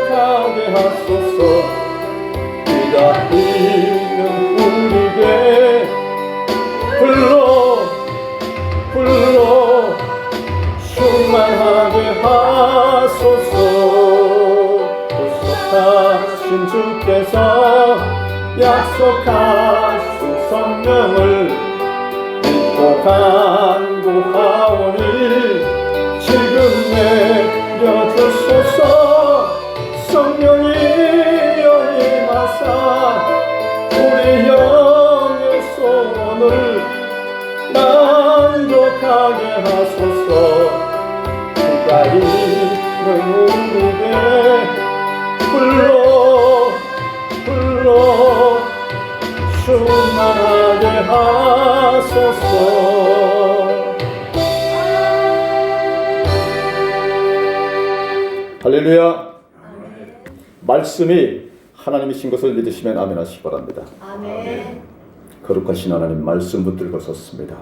만족하게 하소서. 기다리는 우리에게 불러 충만하게 하소서. 약속하신 주께서 약속하신 성령을 믿고 간구하오니 지금 내려주소서. 성령이 임하사 우리 영의 소원을 만족하게 하소서. 기다리는 우리에게 불러 충만하게 하소서. 할렐루야. 말씀이 하나님이신 것을 믿으시면 아멘 하시기 바랍니다. 아멘. 거룩하신 하나님, 말씀 붙들고 섰습니다.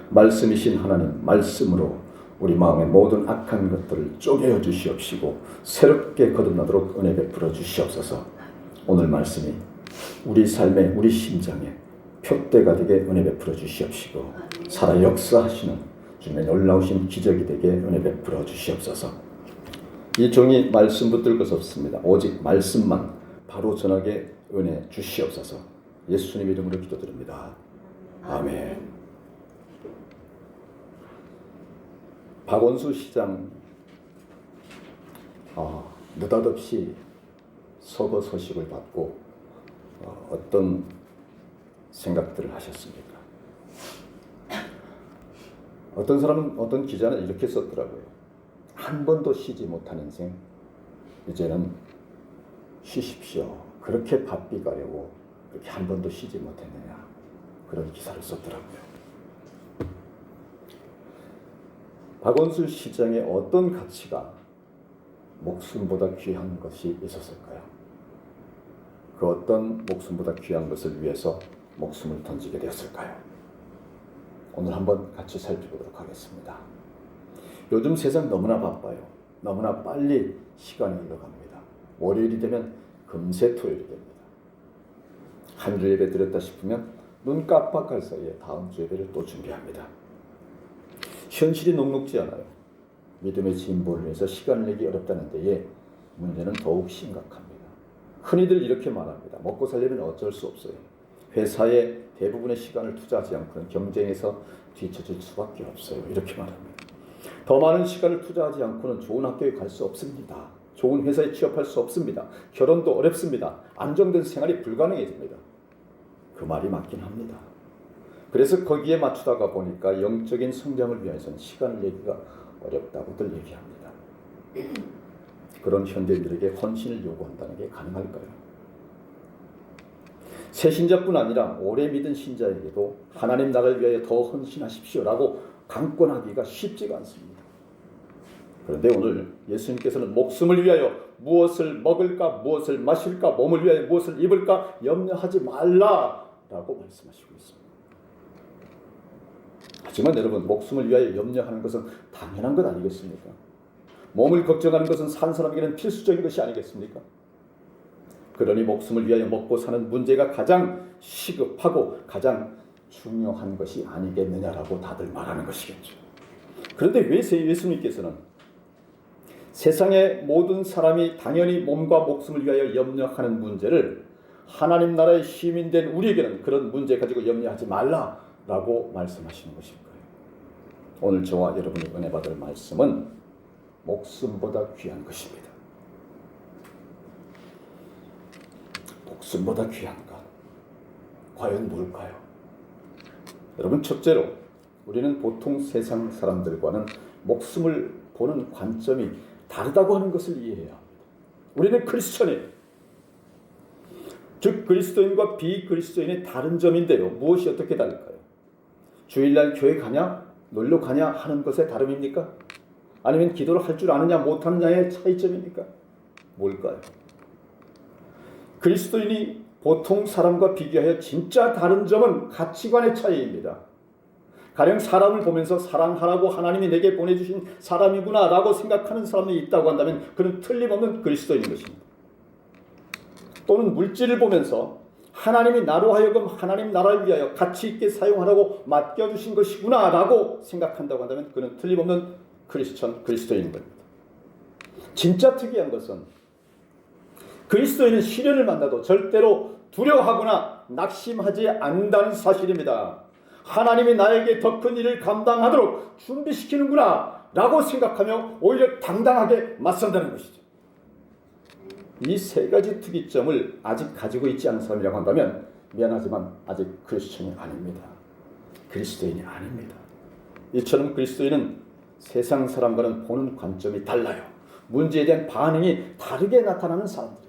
말씀이신 하나님, 말씀으로 우리 마음의 모든 악한 것들을 쪼개어 주시옵시고 새롭게 거듭나도록 은혜 베풀어 주시옵소서. 오늘 말씀이 우리 삶에, 우리 심장에 표대가 되게 은혜 베풀어 주시옵시고 살아 역사하시는 주님의 놀라우신 기적이 되게 은혜 베풀어 주시옵소서. 이 종이 말씀 붙들고 섰습니다. 오직 말씀만 바로 전하게 은혜 주시옵소서. 예수님 이름으로 기도드립니다. 아멘. 박원수 시장 느닷없이 서거 소식을 받고 어떤 생각들을 하셨습니까? 어떤 사람은, 어떤 기자는 이렇게 썼더라고요. 한 번도 쉬지 못한 인생, 이제는 쉬십시오. 그렇게 바삐 가려고 그렇게 한 번도 쉬지 못했느냐, 그런 기사를 썼더라고요. 박원순 시장의 어떤 가치가 목숨보다 귀한 것이 있었을까요? 그 어떤 목숨보다 귀한 것을 위해서 목숨을 던지게 되었을까요? 오늘 한번 같이 살펴보도록 하겠습니다. 요즘 세상 너무나 바빠요. 너무나 빨리 시간이 흘러갑니다. 월요일이 되면 금세 토요일이 됩니다. 한 주 예배 드렸다 싶으면 눈 깜빡할 사이에 다음 주 예배를 또 준비합니다. 현실이 녹록지 않아요. 믿음의 진보를 위해서 시간을 내기 어렵다는 데에 문제는 더욱 심각합니다. 흔히들 이렇게 말합니다. 먹고 살려면 어쩔 수 없어요. 회사에 대부분의 시간을 투자하지 않고는 경쟁에서 뒤처질 수밖에 없어요. 이렇게 말합니다. 더 많은 시간을 투자하지 않고는 좋은 학교에 갈 수 없습니다. 좋은 회사에 취업할 수 없습니다. 결혼도 어렵습니다. 안정된 생활이 불가능해집니다. 그 말이 맞긴 합니다. 그래서 거기에 맞추다가 보니까 영적인 성장을 위해서는 시간을 내기가 어렵다고들 얘기합니다. 그런 현대인들에게 헌신을 요구한다는 게 가능할까요? 새 신자뿐 아니라 오래 믿은 신자에게도 하나님 나라를 위하여 더 헌신하십시오라고 강권하기가 쉽지가 않습니다. 그런데 오늘 예수님께서는 목숨을 위하여 무엇을 먹을까, 무엇을 마실까, 몸을 위하여 무엇을 입을까 염려하지 말라라고 말씀하시고 있습니다. 하지만 여러분, 목숨을 위하여 염려하는 것은 당연한 것 아니겠습니까? 몸을 걱정하는 것은 산 사람에게는 필수적인 것이 아니겠습니까? 그러니 목숨을 위하여 먹고 사는 문제가 가장 시급하고 가장 중요한 것이 아니겠느냐라고 다들 말하는 것이겠죠. 그런데 왜 예수님께서는 세상의 모든 사람이 당연히 몸과 목숨을 위하여 염려하는 문제를 하나님 나라의 시민된 우리에게는 그런 문제 가지고 염려하지 말라라고 말씀하시는 것일까요? 오늘 저와 여러분이 은혜 받을 말씀은 목숨보다 귀한 것입니다. 목숨보다 귀한 것, 과연 뭘까요? 여러분, 첫째로 우리는 보통 세상 사람들과는 목숨을 보는 관점이 다르다고 하는 것을 이해해야 합니다. 우리는 크리스천이에요. 즉 그리스도인과 비그리스도인의 다른 점인데요. 무엇이 어떻게 다를까요? 주일날 교회 가냐, 놀러 가냐 하는 것의 다름입니까? 아니면 기도를 할 줄 아느냐 못하느냐의 차이점입니까? 뭘까요? 그리스도인이 보통 사람과 비교하여 진짜 다른 점은 가치관의 차이입니다. 가령 사람을 보면서 사랑하라고 하나님이 내게 보내주신 사람이구나 라고 생각하는 사람이 있다고 한다면 그는 틀림없는 그리스도인인 것입니다. 또는 물질을 보면서 하나님이 나로 하여금 하나님 나라를 위하여 가치 있게 사용하라고 맡겨주신 것이구나 라고 생각한다고 한다면 그는 틀림없는 그리스도인인 겁니다. 진짜 특이한 것은 그리스도인은 시련을 만나도 절대로 두려워하거나 낙심하지 않는다는 사실입니다. 하나님이 나에게 더 큰 일을 감당하도록 준비시키는구나 라고 생각하며 오히려 당당하게 맞선다는 것이죠. 이 세 가지 특이점을 아직 가지고 있지 않은 사람이라고 한다면 미안하지만 아직 크리스천이 아닙니다. 그리스도인이 아닙니다. 이처럼 그리스도인은 세상 사람과는 보는 관점이 달라요. 문제에 대한 반응이 다르게 나타나는 사람들입니다.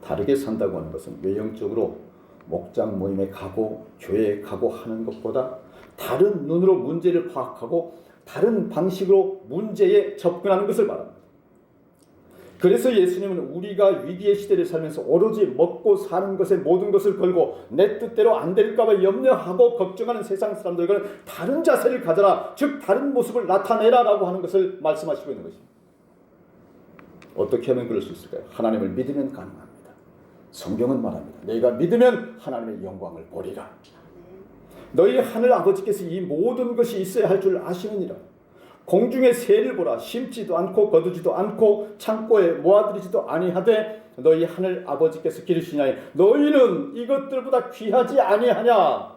다르게 산다고 하는 것은 외형적으로 목장 모임에 가고 교회에 가고 하는 것보다 다른 눈으로 문제를 파악하고 다른 방식으로 문제에 접근하는 것을 말합니다. 그래서 예수님은 우리가 위기의 시대를 살면서 오로지 먹고 사는 것에 모든 것을 걸고 내 뜻대로 안 될까 봐 염려하고 걱정하는 세상 사람들과는 다른 자세를 가져라, 즉 다른 모습을 나타내라 라고 하는 것을 말씀하시고 있는 것입니다. 어떻게 하면 그럴 수 있을까요? 하나님을 믿으면 가능합니다. 성경은 말합니다. 너희가 믿으면 하나님의 영광을 보리라. 너희 하늘 아버지께서 이 모든 것이 있어야 할 줄 아시느니라. 공중의 새를 보라. 심지도 않고 거두지도 않고 창고에 모아들이지도 아니하되 너희 하늘 아버지께서 기르시나니 너희는 이것들보다 귀하지 아니하냐.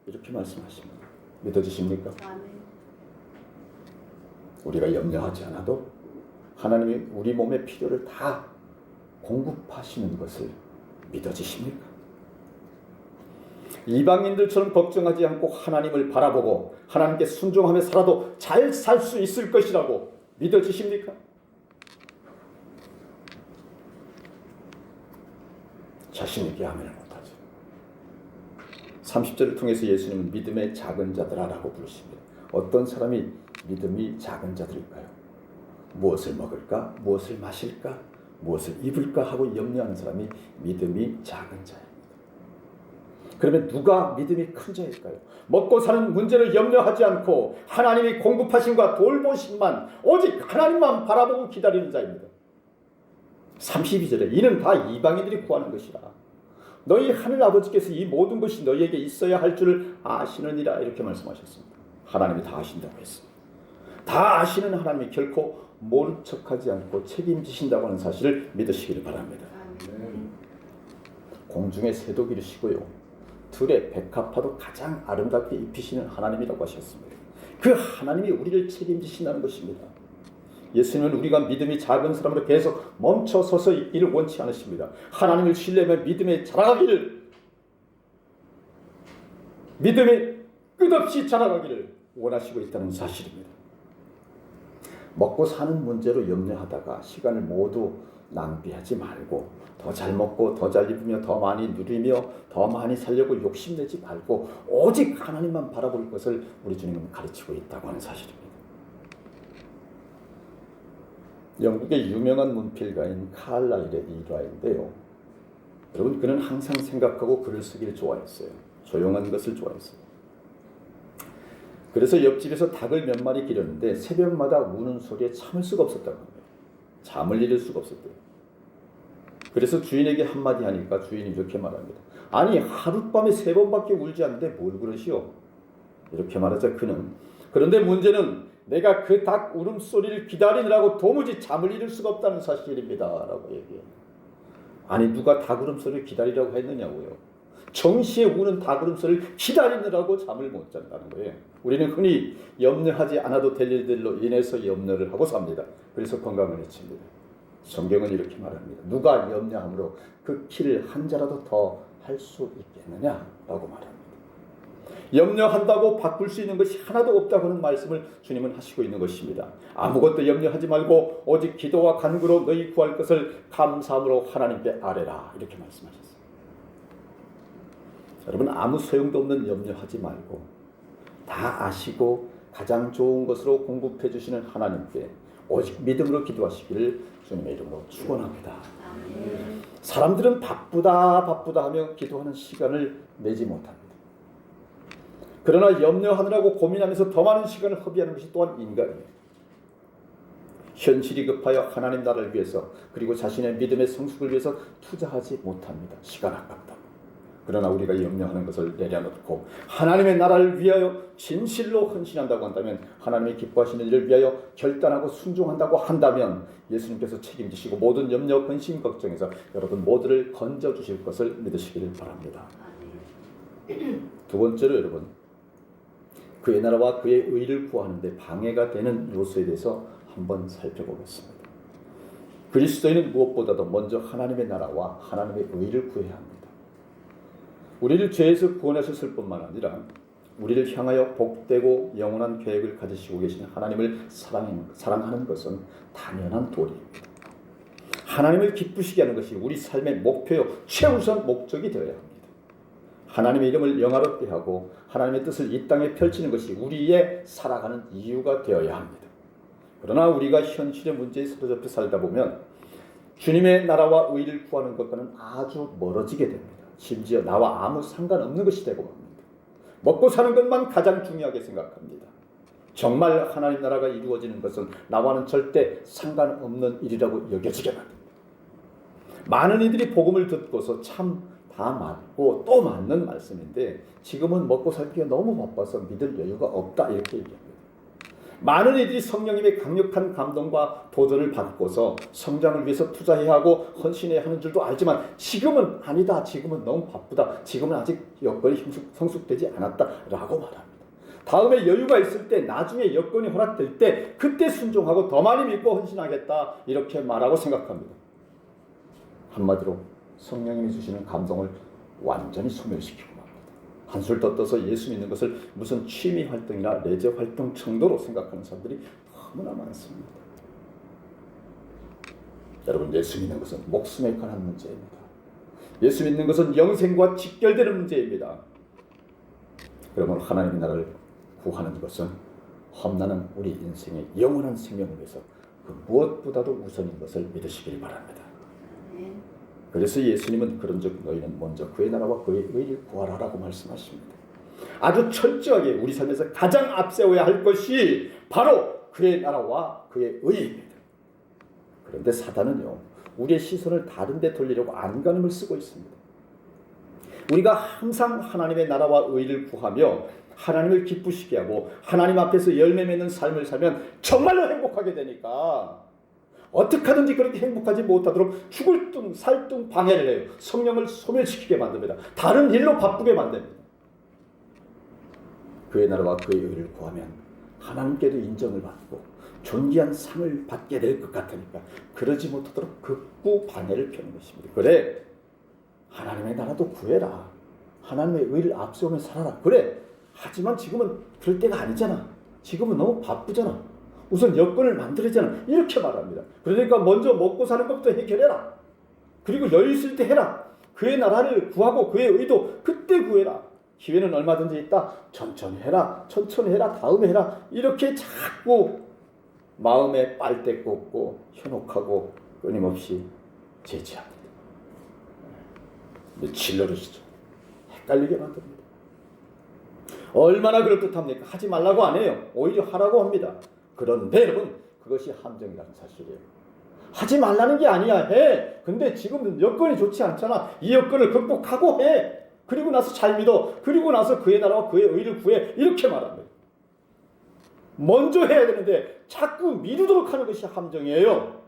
이렇게 말씀하십니다. 믿어지십니까? 우리가 염려하지 않아도 하나님이 우리 몸의 필요를 다 공급하시는 것을 믿어지십니까? 이방인들처럼 걱정하지 않고 하나님을 바라보고 하나님께 순종하며 살아도 잘 살 수 있을 것이라고 믿어지십니까? 자신 있게 하면 못하죠. 30절을 통해서 예수님은 믿음의 작은 자들아라고 부르십니다. 어떤 사람이 믿음이 작은 자들일까요? 무엇을 먹을까? 무엇을 마실까? 무엇을 입을까? 하고 염려하는 사람이 믿음이 작은 자입니다. 그러면 누가 믿음이 큰 자일까요? 먹고 사는 문제를 염려하지 않고 하나님이 공급하심과 돌보심만 오직 하나님만 바라보고 기다리는 자입니다. 32절에 이는 다 이방인들이 구하는 것이라. 너희 하늘 아버지께서 이 모든 것이 너희에게 있어야 할 줄 아시느니라. 이렇게 말씀하셨습니다. 하나님이 다 아신다고 했습니다. 다 아시는 하나님이 결코 모른 척하지 않고 책임지신다고 하는 사실을 믿으시기를 바랍니다. 공중의 새도 기르시고요 들의 백합화도 가장 아름답게 입히시는 하나님이라고 하셨습니다. 그 하나님이 우리를 책임지신다는 것입니다. 예수님은 우리가 믿음이 작은 사람으로 계속 멈춰서서 있기를 원치 않으십니다. 하나님을 신뢰하며 믿음에 자라가기를, 믿음에 끝없이 자라가기를 원하시고 있다는 사실입니다. 먹고 사는 문제로 염려하다가 시간을 모두 낭비하지 말고 더 잘 먹고 더 잘 입으며 더 많이 누리며 더 많이 살려고 욕심내지 말고 오직 하나님만 바라볼 것을 우리 주님은 가르치고 있다고 하는 사실입니다. 영국의 유명한 문필가인 칼라일의 일화인데요. 여러분, 그는 항상 생각하고 글을 쓰기를 좋아했어요. 조용한 것을 좋아했어요. 그래서 옆집에서 닭을 몇 마리 기르는데 새벽마다 우는 소리에 참을 수가 없었다고 합니다. 잠을 이룰 수가 없었대요. 그래서 주인에게 한마디 하니까 주인이 이렇게 말합니다. 아니, 하룻밤에 3번밖에 울지 않는데 뭘 그러시오? 이렇게 말하자 그는, 그런데 문제는 내가 그 닭 울음소리를 기다리느라고 도무지 잠을 이룰 수가 없다는 사실입니다 라고 얘기해요. 아니, 누가 닭 울음소리를 기다리라고 했느냐고요. 정시에 우는 닭 울음소리를 기다리느라고 잠을 못 잔다는 거예요. 우리는 흔히 염려하지 않아도 될 일들로 인해서 염려를 하고 삽니다. 그래서 건강을 해칩니다. 성경은 이렇게 말합니다. 누가 염려함으로 그 키를 한 자라도 더 할 수 있겠느냐라고 말합니다. 염려한다고 바꿀 수 있는 것이 하나도 없다고 하는 말씀을 주님은 하시고 있는 것입니다. 아무것도 염려하지 말고 오직 기도와 간구로 너희 구할 것을 감사함으로 하나님께 아뢰라. 이렇게 말씀하셨습니다. 여러분, 아무 소용도 없는 염려하지 말고 다 아시고 가장 좋은 것으로 공급해 주시는 하나님께 오직 믿음으로 기도하시기를 주님의 이름으로 축원합니다. 사람들은 바쁘다 하며 기도하는 시간을 내지 못합니다. 그러나 염려하느라고 고민하면서 더 많은 시간을 허비하는 것이 또한 인간이에요. 현실이 급하여 하나님 나라를 위해서 그리고 자신의 믿음의 성숙을 위해서 투자하지 못합니다. 시간 아깝다고. 그러나 우리가 염려하는 것을 내려놓고 하나님의 나라를 위하여 진실로 헌신한다고 한다면, 하나님이 기뻐하시는 일을 위하여 결단하고 순종한다고 한다면 예수님께서 책임지시고 모든 염려, 근심, 걱정에서 여러분 모두를 건져주실 것을 믿으시기를 바랍니다. 두 번째로 여러분, 그의 나라와 그의 의를 구하는데 방해가 되는 요소에 대해서 한번 살펴보겠습니다. 그리스도인은 무엇보다도 먼저 하나님의 나라와 하나님의 의를 구해야 합니다. 우리를 죄에서 구원하셨을 뿐만 아니라 우리를 향하여 복되고 영원한 계획을 가지시고 계신 하나님을 사랑하는 것은 당연한 도리입니다. 하나님을 기쁘시게 하는 것이 우리 삶의 목표요 최우선 목적이 되어야 합니다. 하나님의 이름을 영화롭게 하고 하나님의 뜻을 이 땅에 펼치는 것이 우리의 살아가는 이유가 되어야 합니다. 그러나 우리가 현실의 문제에 사로잡혀 살다 보면 주님의 나라와 의를 구하는 것과는 아주 멀어지게 됩니다. 심지어 나와 아무 상관없는 것이 되고 맙니다. 먹고 사는 것만 가장 중요하게 생각합니다. 정말 하나님 나라가 이루어지는 것은 나와는 절대 상관없는 일이라고 여겨지게 됩니다. 많은 이들이 복음을 듣고서 참 다 맞고 또 맞는 말씀인데 지금은 먹고 살기가 너무 바빠서 믿을 여유가 없다 이렇게 얘기합니다. 많은 이들이 성령님의 강력한 감동과 도전을 받고서 성장을 위해서 투자해야 하고 헌신해야 하는 줄도 알지만 지금은 아니다, 지금은 너무 바쁘다, 지금은 아직 여건이 성숙되지 않았다라고 말합니다. 다음에 여유가 있을 때, 나중에 여건이 허락될 때 그때 순종하고 더 많이 믿고 헌신하겠다 이렇게 말하고 생각합니다. 한마디로 성령님이 주시는 감동을 완전히 소멸시키고 맙니다. 한술 더 떠서 예수 믿는 것을 무슨 취미 활동이나 레저 활동 정도로 생각하는 사람들이 너무나 많습니다. 여러분, 예수 믿는 것은 목숨에 관한 문제입니다. 예수 믿는 것은 영생과 직결되는 문제입니다. 그러므로 하나님의 나라를 구하는 것은 험난한 우리 인생의 영원한 생명을 위해서 그 무엇보다도 우선인 것을 믿으시길 바랍니다. 그래서 예수님은 그런즉 너희는 먼저 그의 나라와 그의 의를 구하라라고 말씀하십니다. 아주 철저하게 우리 삶에서 가장 앞세워야 할 것이 바로 그의 나라와 그의 의입니다. 그런데 사단은요, 우리의 시선을 다른 데 돌리려고 안간힘을 쓰고 있습니다. 우리가 항상 하나님의 나라와 의를 구하며 하나님을 기쁘시게 하고 하나님 앞에서 열매 맺는 삶을 살면 정말로 행복하게 되니까 어떻게 하든지 그렇게 행복하지 못하도록 죽을 둥 살둥 방해를 해요. 성령을 소멸시키게 만듭니다. 다른 일로 바쁘게 만듭니다. 그의 나라와 그의 의를 구하면 하나님께도 인정을 받고 존귀한 상을 받게 될 것 같으니까 그러지 못하도록 극구 방해를 펴는 것입니다. 그래, 하나님의 나라도 구해라. 하나님의 의를 앞세우며 살아라. 그래, 하지만 지금은 그럴 때가 아니잖아. 지금은 너무 바쁘잖아. 우선 여건을 만들어야잖아. 이렇게 말합니다. 그러니까 먼저 먹고 사는 것부터 해결해라. 그리고 여유 있을 때 해라. 그의 나라를 구하고 그의 의도 그때 구해라. 기회는 얼마든지 있다. 천천히 해라. 천천히 해라. 다음에 해라. 이렇게 자꾸 마음에 빨대 꽂고 현혹하고 끊임없이 제지합니다. 질러르시죠. 헷갈리게 만듭니다. 얼마나 그럴듯합니까? 하지 말라고 안 해요. 오히려 하라고 합니다. 그런데 여러분, 그것이 함정이라는 사실이에요. 하지 말라는 게 아니야. 해. 근데 지금 여건이 좋지 않잖아. 이 여건을 극복하고 해. 그리고 나서 잘 믿어. 그리고 나서 그의 나라와 그의 의를 구해. 이렇게 말합니다. 먼저 해야 되는데 자꾸 미루도록 하는 것이 함정이에요.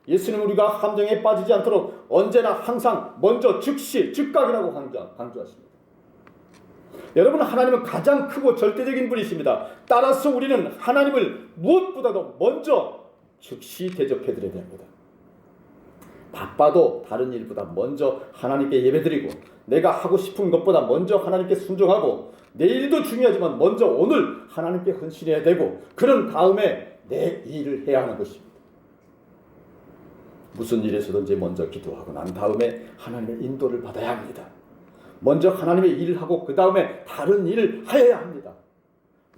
예수님은 우리가 함정에 빠지지 않도록 언제나 항상 먼저 즉시, 즉각이라고 강조하십니다. 여러분, 하나님은 가장 크고 절대적인 분이십니다. 따라서 우리는 하나님을 무엇보다도 먼저 즉시 대접해드려야 됩니다. 바빠도 다른 일보다 먼저 하나님께 예배드리고 내가 하고 싶은 것보다 먼저 하나님께 순종하고 내일도 중요하지만 먼저 오늘 하나님께 헌신해야 되고 그런 다음에 내 일을 해야 하는 것입니다. 무슨 일에서든지 먼저 기도하고 난 다음에 하나님의 인도를 받아야 합니다. 먼저 하나님의 일을 하고 그 다음에 다른 일을 해야 합니다.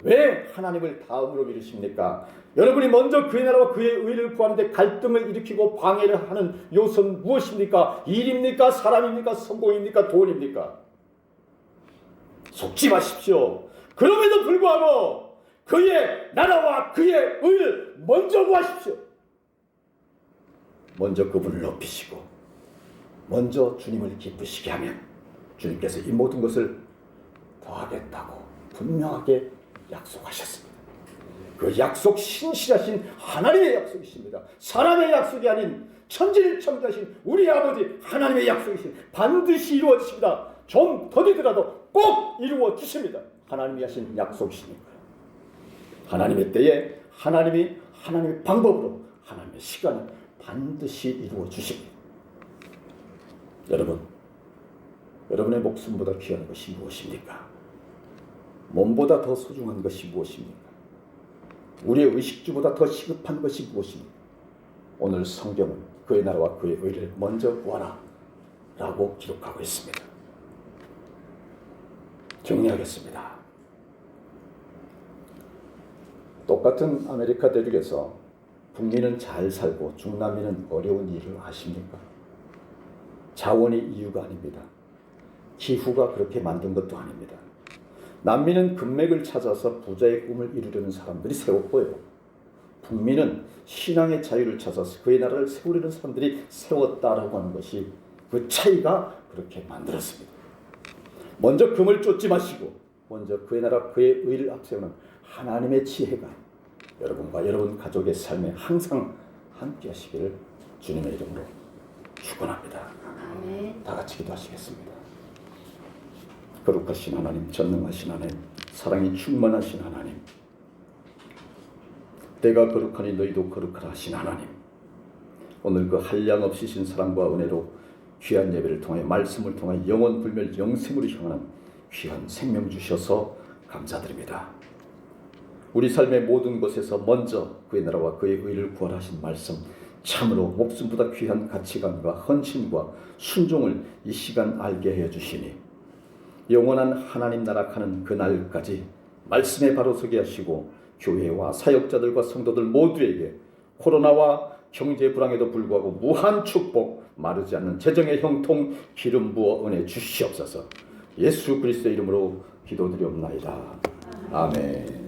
왜 하나님을 다음으로 미루십니까? 여러분이 먼저 그의 나라와 그의 의를 구하는데 갈등을 일으키고 방해를 하는 요소는 무엇입니까? 일입니까? 사람입니까? 성공입니까? 돈입니까? 속지 마십시오. 그럼에도 불구하고 그의 나라와 그의 의를 먼저 구하십시오. 먼저 그분을 높이시고 먼저 주님을 기쁘시게 하면 주님께서 이 모든 것을 더하겠다고 분명하게 약속하셨습니다. 그 약속 신실하신 하나님의 약속이십니다. 사람의 약속이 아닌 천지를창조하신 우리 아버지 하나님의 약속이신 반드시 이루어지십니다. 좀 더디더라도 꼭 이루어 주십니다. 하나님이 하신 약속이시니까요. 하나님의 때에 하나님의 방법으로 하나님의 시간에 반드시 이루어 주십니다. 여러분의 목숨보다 귀한 것이 무엇입니까? 몸보다 더 소중한 것이 무엇입니까? 우리의 의식주보다 더 시급한 것이 무엇입니까? 오늘 성경은 그의 나라와 그의 의를 먼저 구하라 라고 기록하고 있습니다. 정리하겠습니다. 똑같은 아메리카 대륙에서 북미는 잘 살고 중남미는 어려운 일을 아십니까? 자원이 이유가 아닙니다. 기후가 그렇게 만든 것도 아닙니다. 남미는 금맥을 찾아서 부자의 꿈을 이루려는 사람들이 세웠고요. 북미는 신앙의 자유를 찾아서 그의 나라를 세우려는 사람들이 세웠다라고 하는 것이 그 차이가 그렇게 만들었습니다. 먼저 금을 쫓지 마시고 먼저 그의 나라 그의 의를 앞세우는 하나님의 지혜가 여러분과 여러분 가족의 삶에 항상 함께 하시기를 주님의 이름으로 축원합니다. 다 같이 기도하시겠습니다. 거룩하신 하나님, 전능하신 하나님, 사랑이 충만하신 하나님, 때가 거룩하니 너희도 거룩하라 하신 하나님, 오늘 그 한량 없으신 사랑과 은혜로 귀한 예배를 통해 말씀을 통해 영원 불멸 영생으로 향하는 귀한 생명 주셔서 감사드립니다. 우리 삶의 모든 것에서 먼저 그의 나라와 그의 의를 구하라 하신 말씀, 참으로 목숨보다 귀한 가치관과 헌신과 순종을 이 시간 알게 해 주시니 영원한 하나님 나라 가는 그날까지 말씀에 바로 서게 하시고 교회와 사역자들과 성도들 모두에게 코로나와 경제 불황에도 불구하고 무한 축복, 마르지 않는 재정의 형통 기름 부어 은혜 주시옵소서. 예수 그리스도의 이름으로 기도드리옵나이다. 아멘.